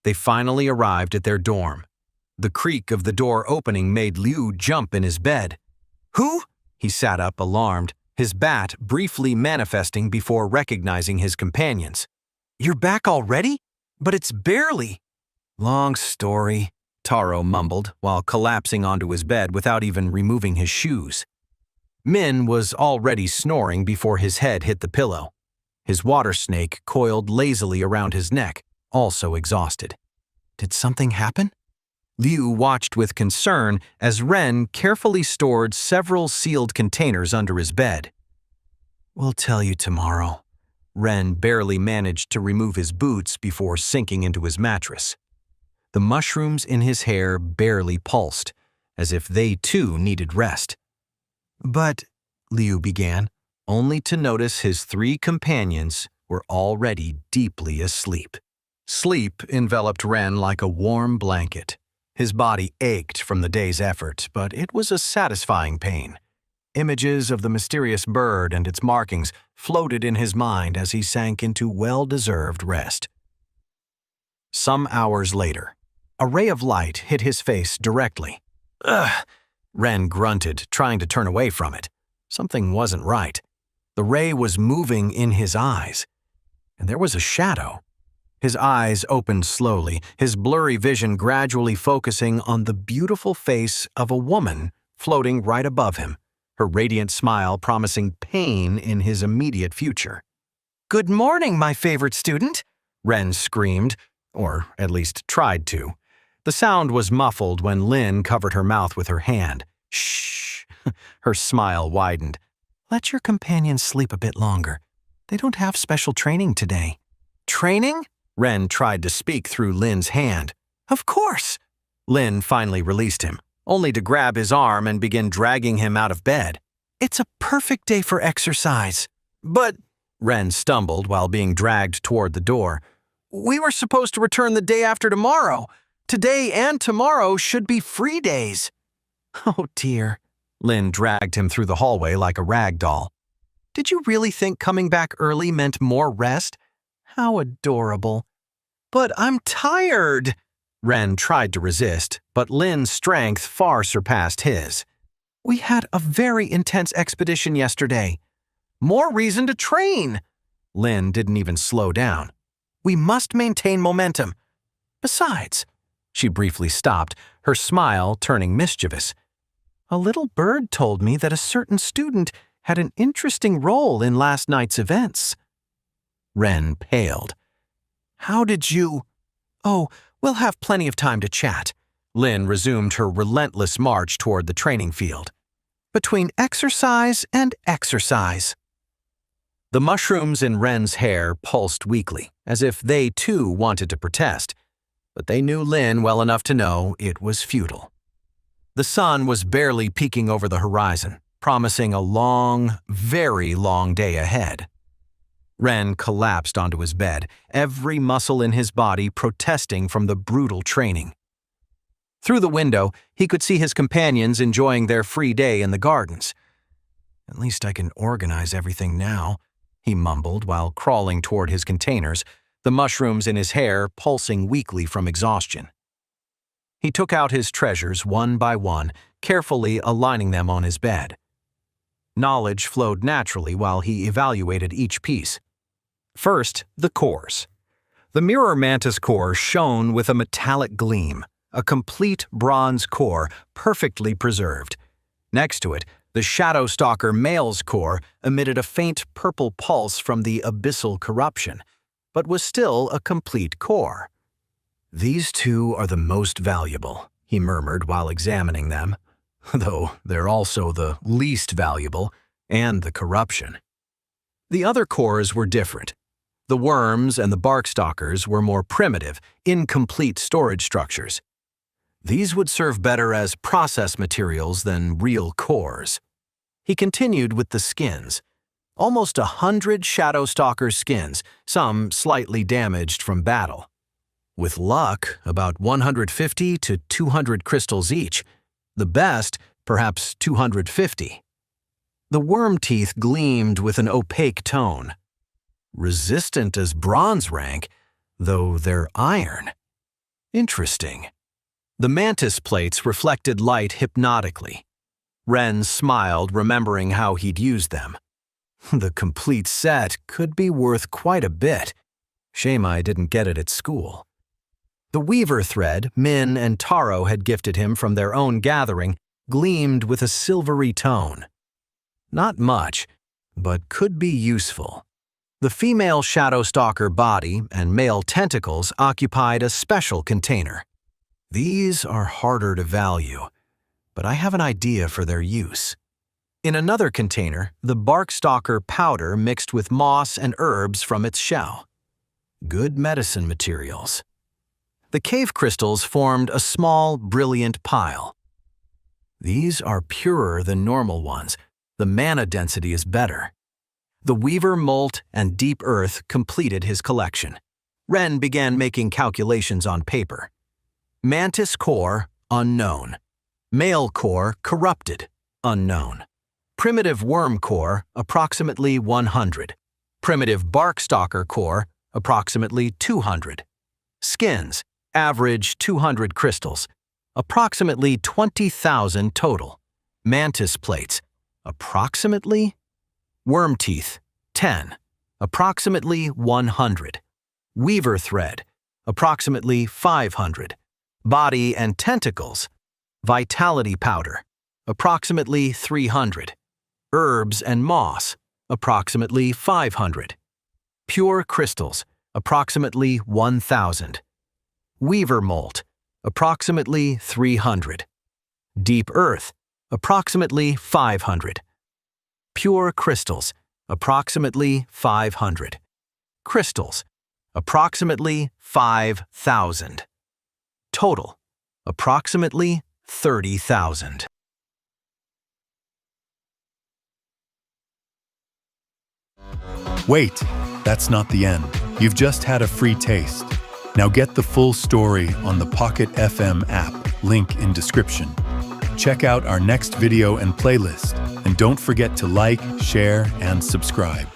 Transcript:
They finally arrived at their dorm. The creak of the door opening made Liu jump in his bed. "Who?" He sat up, alarmed, his bat briefly manifesting before recognizing his companions. "You're back already? But it's barely—" "Long story," Taro mumbled while collapsing onto his bed without even removing his shoes. Min was already snoring before his head hit the pillow. His water snake coiled lazily around his neck, also exhausted. Did something happen? Liu watched with concern as Ren carefully stored several sealed containers under his bed. "We'll tell you tomorrow." Ren barely managed to remove his boots before sinking into his mattress. The mushrooms in his hair barely pulsed, as if they too needed rest. "But," Liu began, only to notice his 3 companions were already deeply asleep. Sleep enveloped Ren like a warm blanket. His body ached from the day's effort, but it was a satisfying pain. Images of the mysterious bird and its markings floated in his mind as he sank into well-deserved rest. Some hours later, a ray of light hit his face directly. "Ugh!" Ren grunted, trying to turn away from it. Something wasn't right. The ray was moving in his eyes, and there was a shadow. His eyes opened slowly, his blurry vision gradually focusing on the beautiful face of a woman floating right above him, her radiant smile promising pain in his immediate future. "Good morning, my favorite student!" Ren screamed, or at least tried to. The sound was muffled when Lynn covered her mouth with her hand. "Shh!" Her smile widened. "Let your companions sleep a bit longer. They don't have special training today." "Training?" Ren tried to speak through Lynn's hand. "Of course!" Lynn finally released him, only to grab his arm and begin dragging him out of bed. "It's a perfect day for exercise." "But," Ren stumbled while being dragged toward the door, "we were supposed to return the day after tomorrow. Today and tomorrow should be free days." "Oh dear." Lynn dragged him through the hallway like a rag doll. "Did you really think coming back early meant more rest? How adorable." "But I'm tired." Ren tried to resist, but Lynn's strength far surpassed his. "We had a very intense expedition yesterday." "More reason to train." Lynn didn't even slow down. "We must maintain momentum. Besides," she briefly stopped, her smile turning mischievous. "A little bird told me that a certain student had an interesting role in last night's events." Ren paled. "How did you—" "Oh, we'll have plenty of time to chat." Lynn resumed her relentless march toward the training field. "Between exercise and exercise." The mushrooms in Ren's hair pulsed weakly, as if they too wanted to protest, but they knew Lynn well enough to know it was futile. The sun was barely peeking over the horizon, promising a long, very long day ahead. Ren collapsed onto his bed, every muscle in his body protesting from the brutal training. Through the window, he could see his companions enjoying their free day in the gardens. "At least I can organize everything now," he mumbled while crawling toward his containers, the mushrooms in his hair pulsing weakly from exhaustion. He took out his treasures one by one, carefully aligning them on his bed. Knowledge flowed naturally while he evaluated each piece. First, the cores. The mirror mantis core shone with a metallic gleam, a complete bronze core perfectly preserved. Next to it, the Shadow Stalker male's core emitted a faint purple pulse from the abyssal corruption, but was still a complete core. "These 2 are the most valuable," he murmured while examining them, though they're also the least valuable, and the corruption. The other cores were different. The worms and the bark stalkers were more primitive, incomplete storage structures. These would serve better as process materials than real cores. He continued with the skins. Almost 100 Shadow Stalker skins, some slightly damaged from battle. With luck, about 150 to 200 crystals each. The best, perhaps 250. The worm teeth gleamed with an opaque tone. Resistant as bronze rank, though they're iron. Interesting. The mantis plates reflected light hypnotically. Ren smiled, remembering how he'd used them. The complete set could be worth quite a bit. Shame I didn't get it at school. The weaver thread Min and Taro had gifted him from their own gathering gleamed with a silvery tone. Not much, but could be useful. The female Shadow Stalker body and male tentacles occupied a special container. These are harder to value, but I have an idea for their use. In another container, the bark stalker powder mixed with moss and herbs from its shell. Good medicine materials. The cave crystals formed a small, brilliant pile. These are purer than normal ones. The mana density is better. The weaver molt and deep earth completed his collection. Ren began making calculations on paper. Mantis core, unknown. Male core, corrupted, unknown. Primitive worm core, approximately 100. Primitive bark stalker core, approximately 200. Skins, average 200 crystals. Approximately 20,000 total. Mantis plates, approximately. Worm teeth, 10. Approximately 100. Weaver thread, approximately 500. Body and tentacles. Vitality powder, approximately 300. Herbs and moss, approximately 500. Pure crystals, approximately 1,000. Weaver molt, approximately 300. Deep earth, approximately 500. Pure crystals, approximately 500. Crystals, approximately 5,000. Total, approximately 30,000. Wait, that's not the end. You've just had a free taste. Now get the full story on the Pocket FM app, link in description. Check out our next video and playlist, and don't forget to like, share, and subscribe.